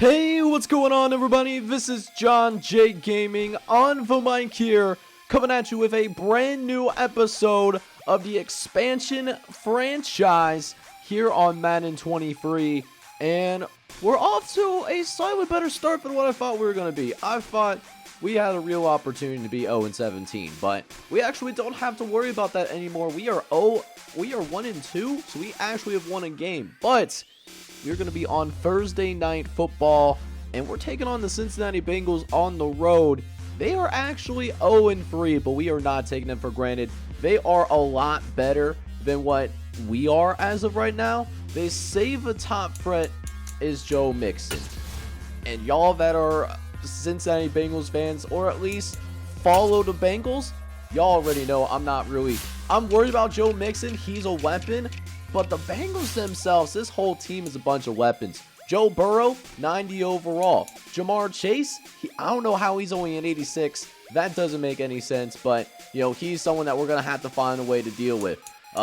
Hey, what's going on, everybody? This is John J Gaming on the mic here, coming at you with a brand new episode of the expansion franchise here on Madden 23, and we're off to a slightly better start than what I thought we were going to be. I thought we had a real opportunity to be 0-17, but we actually don't have to worry about that anymore. We are 1-2, so we actually have won a game, but we're going to be on Thursday Night Football, and we're taking on the Cincinnati Bengals on the road. They are actually 0-3, but we are not taking them for granted. They are a lot better than what we are as of right now. They say the top threat is Joe Mixon. And y'all that are Cincinnati Bengals fans, or at least follow the Bengals, y'all already know I'm worried about Joe Mixon. He's a weapon. But the Bengals themselves, this whole team is a bunch of weapons. Joe Burrow, 90 overall. Jamar Chase, I don't know how he's only an 86. That doesn't make any sense. But, he's someone that we're going to have to find a way to deal with.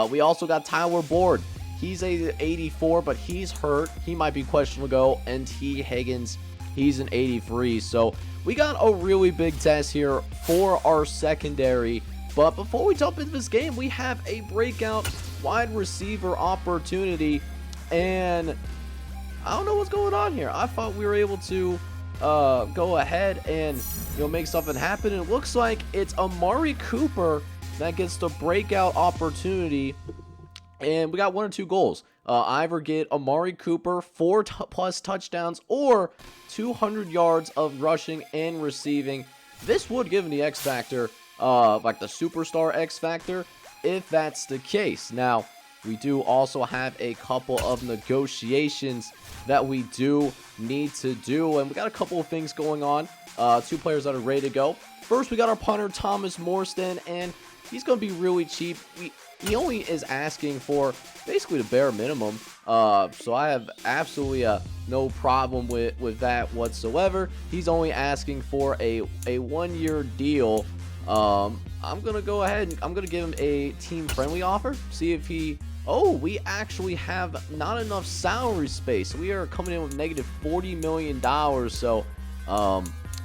We also got Tyler Boyd. He's a 84, but he's hurt. He might be questionable to go. And T. Higgins, he's an 83. So we got a really big test here for our secondary. But before we jump into this game, we have a breakout wide receiver opportunity, and I don't know what's going on here. I thought we were able to go ahead and make something happen, and it looks like it's Amari Cooper that gets the breakout opportunity, and we got 1 or 2 goals. Either get Amari Cooper 4+ touchdowns or 200 yards of rushing and receiving. This would give him the X factor, like the superstar X factor, if that's the case. Now, we do also have a couple of negotiations that we do need to do, and we got a couple of things going on. 2 players that are ready to go. First, we got our punter, Thomas Morstan, and he's going to be really cheap. He only is asking for basically the bare minimum, so I have absolutely no problem with that whatsoever. He's only asking for a 1-year deal. I'm going to go ahead and I'm going to give him a team-friendly offer. See if he... Oh, we actually have not enough salary space. We are coming in with negative $40 million. So,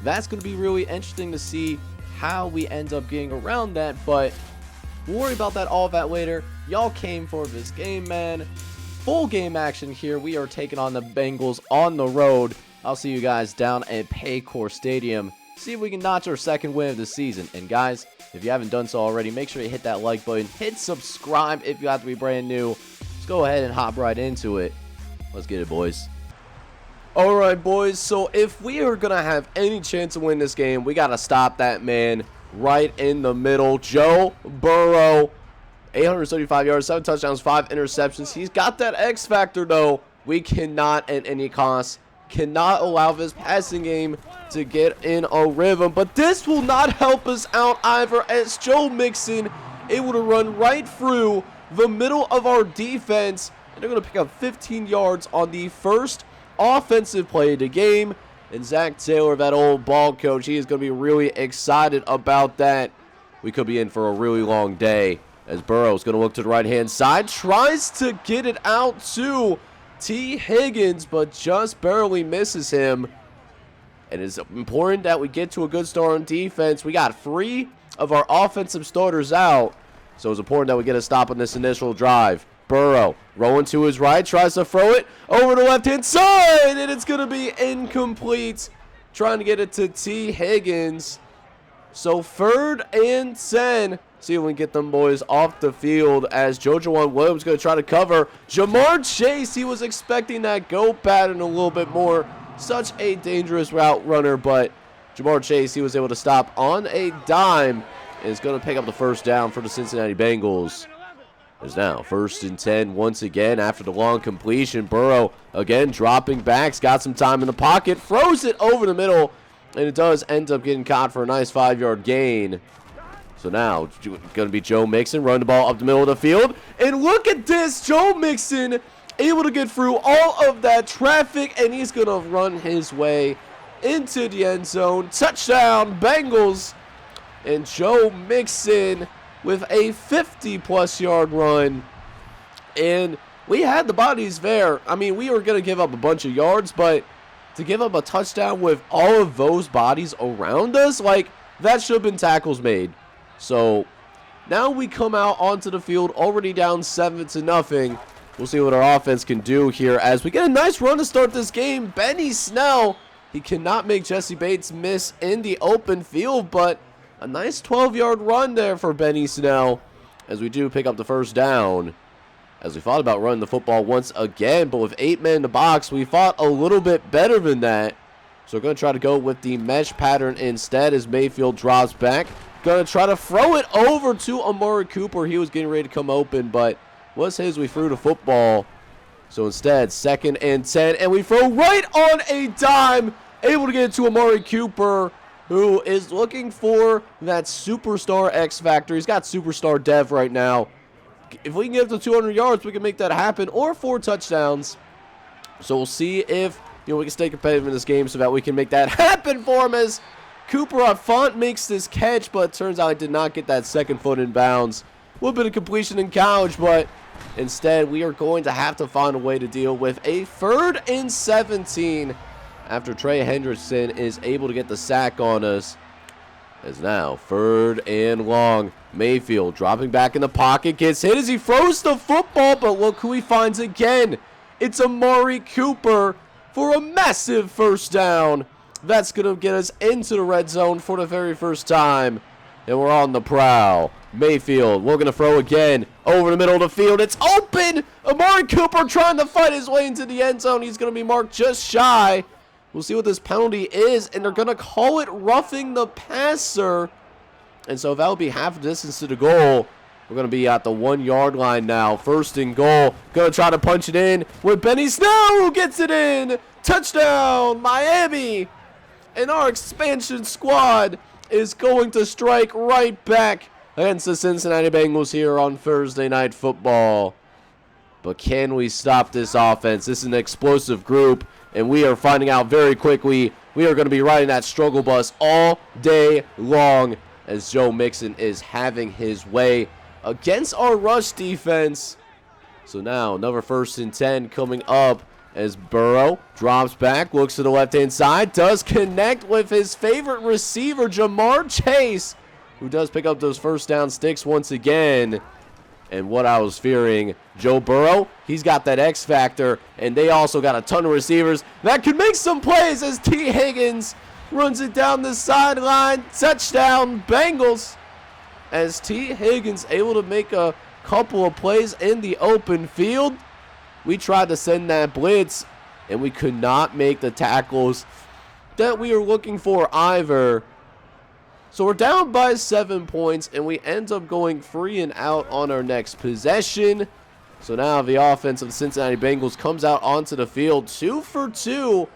that's going to be really interesting to see how we end up getting around that. But we'll worry about all of that later. Y'all came for this game, man. Full game action here. We are taking on the Bengals on the road. I'll see you guys down at Paycor Stadium. See if we can notch our second win of the season. And guys, if you haven't done so already, make sure you hit that like button. Hit subscribe if you have to be brand new. Let's go ahead and hop right into it. Let's get it, boys. Alright, boys. So if we are going to have any chance to win this game, we got to stop that man right in the middle. Joe Burrow, 875 yards, 7 touchdowns, 5 interceptions. He's got that X factor, though. We cannot, at any cost, cannot allow this passing game to get in a rhythm, but this will not help us out either, as Joe Mixon able to run right through the middle of our defense, and they're going to pick up 15 yards on the first offensive play of the game. And Zach Taylor, that old ball coach, he is going to be really excited about that. We could be in for a really long day, as Burrow is going to look to the right hand side, tries to get it out to T. Higgins, but just barely misses him. And it's important that we get to a good start on defense. We got 3 of our offensive starters out, so it's important that we get a stop on this initial drive. Burrow rolling to his right, tries to throw it over the left-hand side, and it's going to be incomplete. Trying to get it to T. Higgins. So 3rd and 10. See if we can get them boys off the field, as JoJuan Williams going to try to cover. Jamar Chase, he was expecting that go pattern a little bit more. Such a dangerous route runner, but Jamar Chase, he was able to stop on a dime and is going to pick up the first down for the Cincinnati Bengals. It's now 1st and 10 once again after the long completion. Burrow again dropping backs, got some time in the pocket, throws it over the middle, and it does end up getting caught for a nice 5-yard gain. So now it's going to be Joe Mixon running the ball up the middle of the field. And look at this, Joe Mixon able to get through all of that traffic, and he's going to run his way into the end zone. Touchdown, Bengals. And Joe Mixon with a 50+ yard run. And we had the bodies there. I mean, we were going to give up a bunch of yards, but to give up a touchdown with all of those bodies around us, like, that should have been tackles made. So now we come out onto the field already down 7-0. We'll see what our offense can do here as we get a nice run to start this game. Benny Snell, he cannot make Jesse Bates miss in the open field, but a nice 12-yard run there for Benny Snell as we do pick up the first down. As we thought about running the football once again, but with 8 men in the box, we thought a little bit better than that. So we're going to try to go with the mesh pattern instead as Mayfield drops back. Going to try to throw it over to Amari Cooper. He was getting ready to come open, but was his. We threw the football. So instead, 2nd and 10, and we throw right on a dime. Able to get it to Amari Cooper, who is looking for that superstar X factor. He's got superstar dev right now. If we can get up to 200 yards, we can make that happen, or 4 touchdowns. So we'll see if we can stay competitive in this game so that we can make that happen for him as Cooper on Font makes this catch, but turns out he did not get that second foot in bounds. A little bit of completion in college, but instead we are going to have to find a way to deal with a 3rd and 17 after Trey Hendrickson is able to get the sack on us. As now 3rd and long. Mayfield dropping back in the pocket, gets hit as he throws the football, but look who he finds again. It's Amari Cooper for a massive first down. That's going to get us into the red zone for the very first time. And we're on the prowl. Mayfield, we're going to throw again over the middle of the field. It's open. Amari Cooper trying to fight his way into the end zone. He's going to be marked just shy. We'll see what this penalty is, and they're going to call it roughing the passer. And so that will be half the distance to the goal. We're going to be at the 1-yard line now. 1st and goal. Going to try to punch it in with Benny Snell, who gets it in. Touchdown, Miami. And our expansion squad is going to strike right back against the Cincinnati Bengals here on Thursday Night Football. But can we stop this offense? This is an explosive group, and we are finding out very quickly. We are going to be riding that struggle bus all day long as Joe Mixon is having his way against our rush defense. So now another 1st and 10 coming up as Burrow drops back, looks to the left-hand side, does connect with his favorite receiver, Jamar Chase, who does pick up those first down sticks once again. And what I was fearing, Joe Burrow, he's got that X factor, and they also got a ton of receivers that can make some plays as T. Higgins runs it down the sideline. Touchdown, Bengals, as T. Higgins able to make a couple of plays in the open field. We tried to send that blitz, and we could not make the tackles that we were looking for either. So we're down by 7 points, and we end up going 3 and out on our next possession. So now the offense of the Cincinnati Bengals comes out onto the field, 2 for 2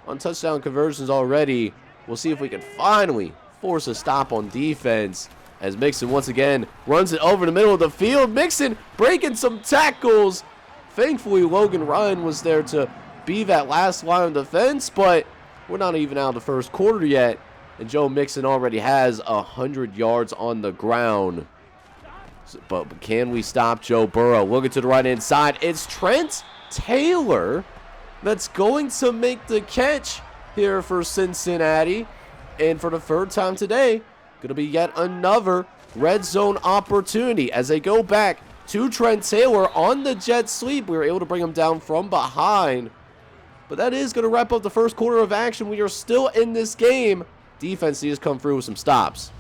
on touchdown conversions already. We'll see if we can finally force a stop on defense as Mixon once again runs it over the middle of the field. Mixon breaking some tackles. Thankfully, Logan Ryan was there to be that last line of defense, but we're not even out of the first quarter yet, and Joe Mixon already has 100 yards on the ground. But can we stop Joe Burrow? Looking to the right-hand side. It's Trent Taylor that's going to make the catch here for Cincinnati. And for the 3rd time today, going to be yet another red zone opportunity as they go back to Trent Taylor on the jet sweep. We were able to bring him down from behind. But that is going to wrap up the first quarter of action. We are still in this game. Defense needs to come through with some stops.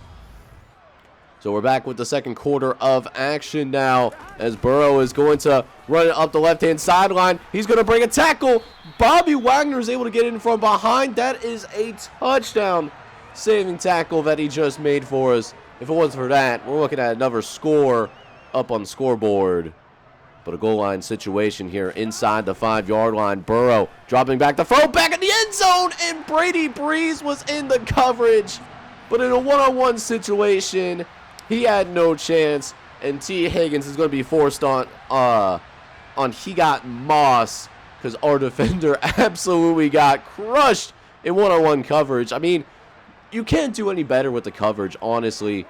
So we're back with the second quarter of action now as Burrow is going to run it up the left-hand sideline. He's going to bring a tackle. Bobby Wagner is able to get in from behind. That is a touchdown saving tackle that he just made for us. If it wasn't for that, we're looking at another score up on the scoreboard. But a goal line situation here inside the 5-yard line. Burrow dropping back the throw back in the end zone, and Brady Breeze was in the coverage. But in a one-on-one situation, he had no chance, and T. Higgins is going to be forced on he got Moss because our defender absolutely got crushed in one-on-one coverage. I mean, you can't do any better with the coverage, honestly.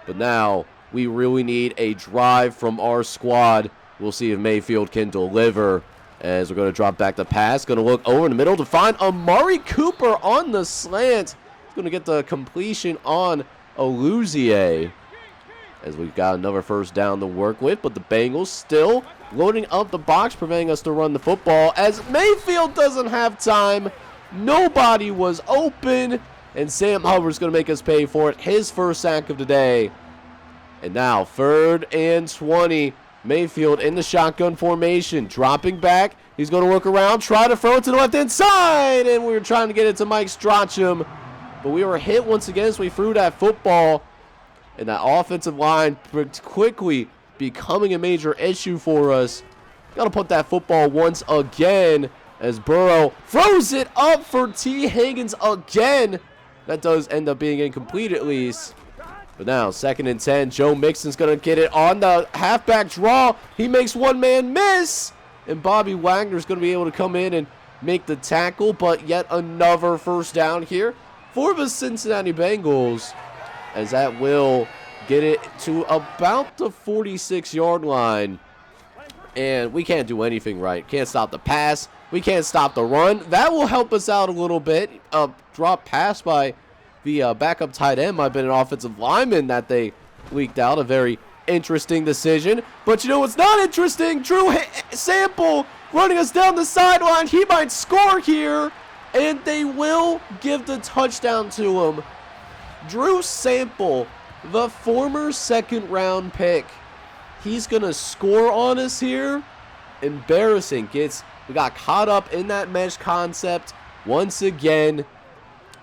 But now we really need a drive from our squad. We'll see if Mayfield can deliver As we're going to drop back the pass. Going to look over in the middle to find Amari Cooper on the slant. He's going to get the completion on Aluzier. As we've got another first down to work with. But the Bengals still loading up the box, preventing us to run the football. As Mayfield doesn't have time. Nobody was open. And Sam Hubbard's going to make us pay for it. His first sack of the day. And now 3rd and 20. Mayfield in the shotgun formation, dropping back. He's going to look around, try to throw it to the left-hand side, and we were trying to get it to Mike Strachem, but we were hit once again as we threw that football, and that offensive line quickly becoming a major issue for us. Got to put that football once again as Burrow throws it up for T. Higgins again. That does end up being incomplete at least. But now, 2nd and 10, Joe Mixon's going to get it on the halfback draw. He makes one man miss. And Bobby Wagner's going to be able to come in and make the tackle. But yet another first down here for the Cincinnati Bengals. As that will get it to about the 46-yard line. And we can't do anything right. Can't stop the pass. We can't stop the run. That will help us out a little bit. Drop pass by the backup tight end might have been an offensive lineman that they leaked out. A very interesting decision. But you know what's not interesting? Drew Sample running us down the sideline. He might score here. And they will give the touchdown to him. Drew Sample, the former 2nd-round pick. He's going to score on us here. Embarrassing. We got caught up in that mesh concept once again.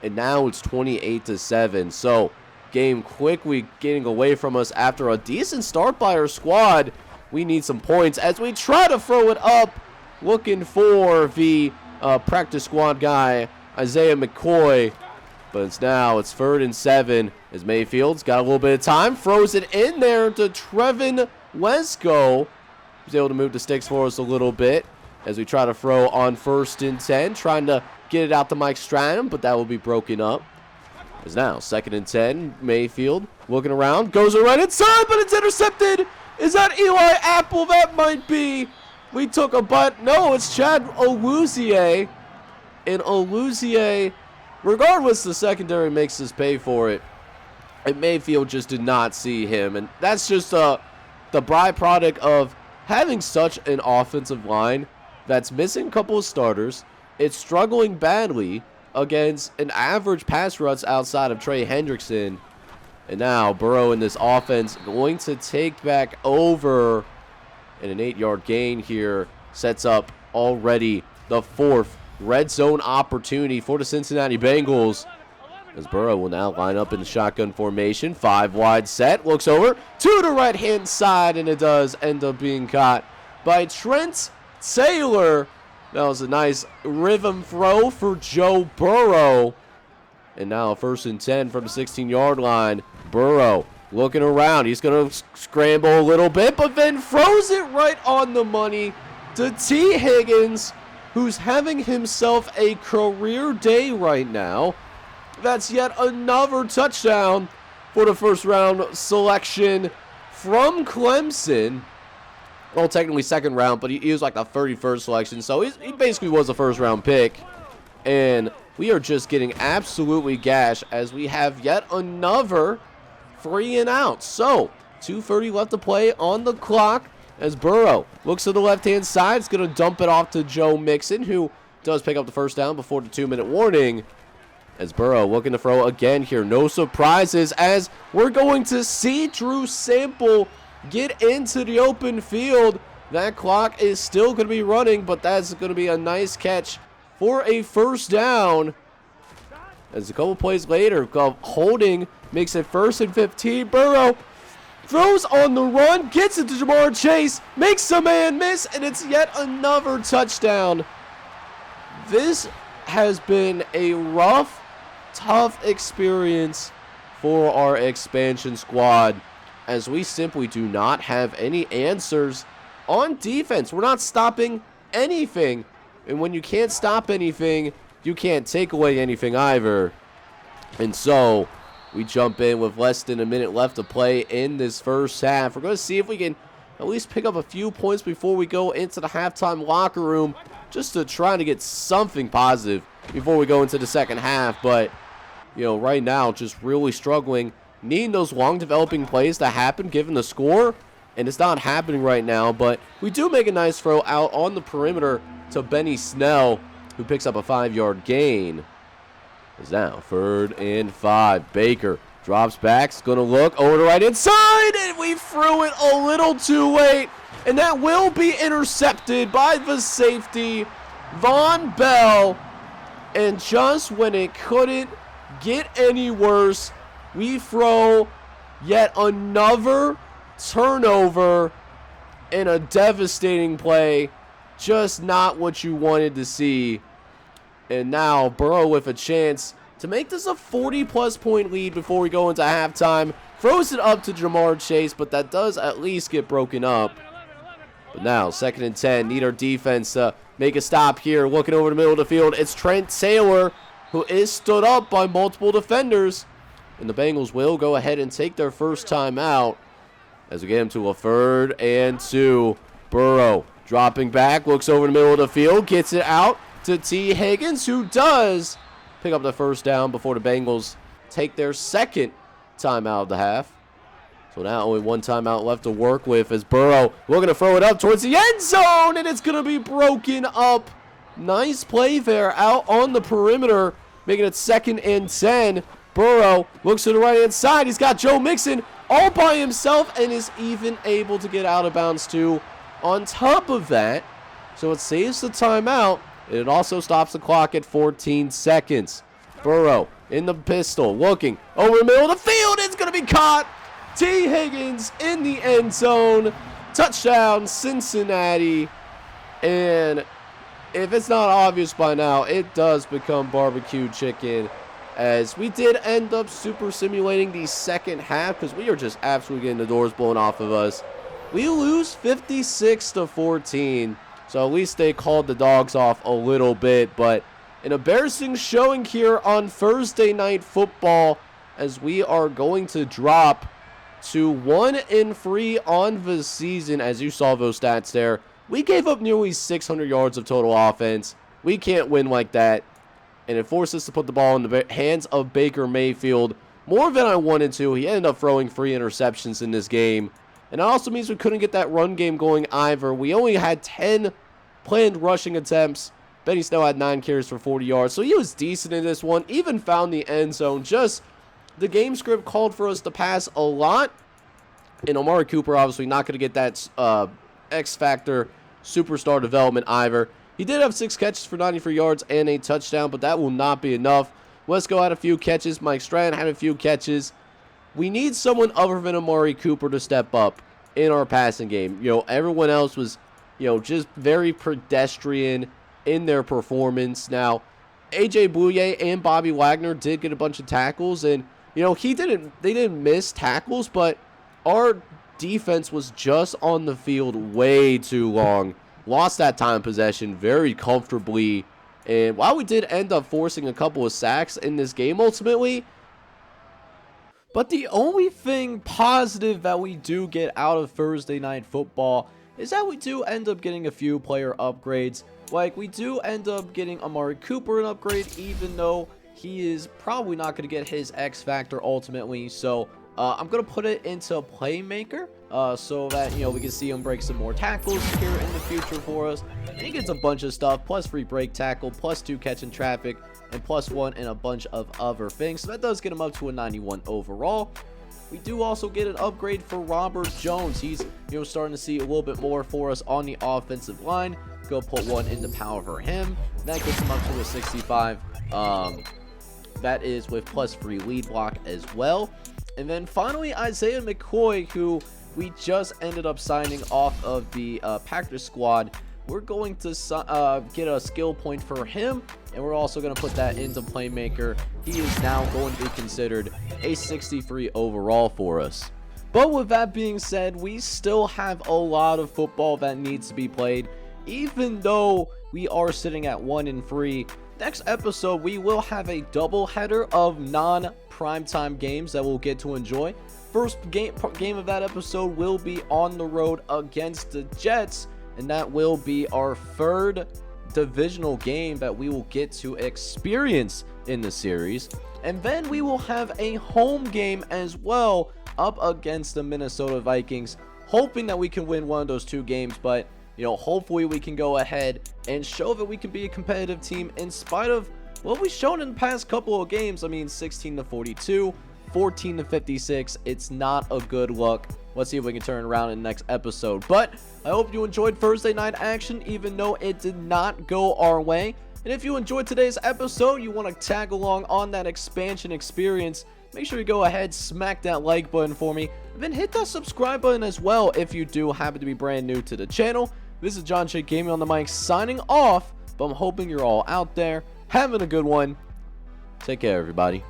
And now it's 28-7. So, game quickly getting away from us after a decent start by our squad. We need some points as we try to throw it up. Looking for the practice squad guy, Isaiah McCoy. But it's 3rd and 7 as Mayfield's got a little bit of time. Throws it in there to Trevin Wesco. He's able to move the sticks for us a little bit as we try to throw on 1st and 10. Trying to get it out to Mike Stratton, but that will be broken up. It's now 2nd and 10. Mayfield looking around. Goes right inside, but it's intercepted. Is that Eli Apple? That might be. We took a butt. No, it's Chad Oluzier. And Oluzier, regardless, the secondary makes us pay for it. And Mayfield just did not see him. And that's just the byproduct of having such an offensive line that's missing a couple of starters. It's struggling badly against an average pass rush outside of Trey Hendrickson. And now Burrow in this offense going to take back over. And an 8-yard gain here sets up already the 4th red zone opportunity for the Cincinnati Bengals. As Burrow will now line up in the shotgun formation. 5 wide set. Looks over to the right-hand side. And it does end up being caught by Trent Taylor. That was a nice rhythm throw for Joe Burrow. And now 1st and 10 from the 16-yard line. Burrow looking around. He's going to scramble a little bit, but then throws it right on the money to T. Higgins, who's having himself a career day right now. That's yet another touchdown for the 1st-round selection from Clemson. Well, technically 2nd round, but he was like the 31st selection, so he basically was a 1st-round pick. And we are just getting absolutely gashed as we have yet another 3 and out. So, 2:30 left to play on the clock as Burrow looks to the left-hand side. It's going to dump it off to Joe Mixon, who does pick up the 1st down before the 2-minute warning. As Burrow looking to throw again here. No surprises as we're going to see Drew Sample get into the open field. That clock is still going to be running, but that's going to be a nice catch for a 1st down. As a couple plays later, holding makes it 1st and 15. Burrow throws on the run, gets it to Jamar Chase, makes a man miss, and it's yet another touchdown. This has been a rough, tough experience for our expansion squad, as we simply do not have any answers on defense. We're not stopping anything. And when you can't stop anything, you can't take away anything either. And so we jump in with less than a minute left to play in this 1st half. We're going to see if we can at least pick up a few points before we go into the halftime locker room, just to try to get something positive before we go into the second half. But, you know, right now, just really struggling, needing those long developing plays to happen given the score, and it's not happening right now. But we do make a nice throw out on the perimeter to Benny Snell, who picks up a 5-yard gain. It's now 3rd and 5. Baker drops back, is going to look over the right hand side, and we threw it a little too late, and that will be intercepted by the safety, Von Bell. And just when it couldn't get any worse, we throw yet another turnover in a devastating play. Just not what you wanted to see. And now Burrow with a chance to make this a 40-plus point lead before we go into halftime. Throws it up to Jamar Chase, but that does at least get broken up. But now, 2nd and 10, need our defense to make a stop here. Looking over the middle of the field, it's Trent Taylor, who is stood up by multiple defenders. And the Bengals will go ahead and take their first time out as we get him to a 3rd and 2. Burrow dropping back, looks over the middle of the field, gets it out to T. Higgins, who does pick up the first down before the Bengals take their second timeout of the half. So now only one timeout left to work with as Burrow looking to throw it up towards the end zone, and it's going to be broken up. Nice play there out on the perimeter, making it 2nd and 10. Burrow looks to the right-hand side. He's got Joe Mixon all by himself and is even able to get out of bounds too. On top of that, so it saves the timeout, and it also stops the clock at 14 seconds. Burrow in the pistol, looking over the middle of the field. It's going to be caught. T. Higgins in the end zone. Touchdown, Cincinnati. And if it's not obvious by now, it does become barbecue chicken, as we did end up super simulating the second half because we are just absolutely getting the doors blown off of us. We lose 56-14, so at least they called the dogs off a little bit. But an embarrassing showing here on Thursday Night Football, as we are going to drop to 1-3 on the season. As you saw those stats there, we gave up nearly 600 yards of total offense. We can't win like that, and it forced us to put the ball in the hands of Baker Mayfield more than I wanted to. He ended up throwing 3 interceptions in this game, and it also means we couldn't get that run game going either. We only had 10 planned rushing attempts. Benny Snell had 9 carries for 40 yards, so he was decent in this one, even found the end zone. Just the game script called for us to pass a lot, and Amari Cooper obviously not going to get that X-Factor superstar development either. He did have 6 catches for 93 yards and a touchdown, but that will not be enough. Wesco had a few catches. Mike Stratton had a few catches. We need someone other than Amari Cooper to step up in our passing game. You know, everyone else was, you know, just very pedestrian in their performance. Now, AJ Bouye and Bobby Wagner did get a bunch of tackles, and you know, they didn't miss tackles, but our defense was just on the field way too long. Lost that time possession very comfortably, and while we did end up forcing a couple of sacks in this game ultimately, but the only thing positive that we do get out of Thursday Night Football is that we do end up getting a few player upgrades. Like, we do end up getting Amari Cooper an upgrade, even though he is probably not going to get his X Factor ultimately. So I'm going to put it into Playmaker so that, you know, we can see him break some more tackles here in the future for us. And he gets a bunch of stuff, plus free break tackle, plus 2 catch in traffic, and plus 1 and a bunch of other things. So that does get him up to a 91 overall. We do also get an upgrade for Robert Jones. He's, you know, starting to see a little bit more for us on the offensive line. Go put 1 in the power for him. That gets him up to a 65. That is with plus free lead block as well. And then finally, Isaiah McCoy, who we just ended up signing off of the Packers squad. We're going to get a skill point for him, and we're also going to put that into Playmaker. He is now going to be considered a 63 overall for us. But with that being said, we still have a lot of football that needs to be played, even though we are sitting at 1-3. Next episode, we will have a double header of non-primetime games that we'll get to enjoy. first game of that episode will be on the road against the Jets, and that will be our third divisional game that we will get to experience in the series. And then we will have a home game as well up against the Minnesota Vikings, hoping that we can win one of those two games. But hopefully we can go ahead and show that we can be a competitive team in spite of what we've shown in the past couple of games. I mean, 16-42, 14-56. It's not a good look. Let's see if we can turn around in the next episode. But I hope you enjoyed Thursday night action, even though it did not go our way. And if you enjoyed today's episode, you want to tag along on that expansion experience, make sure you go ahead, smack that like button for me, and then hit that subscribe button as well if you do happen to be brand new to the channel. This is John J Gaming on the mic signing off, but I'm hoping you're all out there having a good one. Take care, everybody.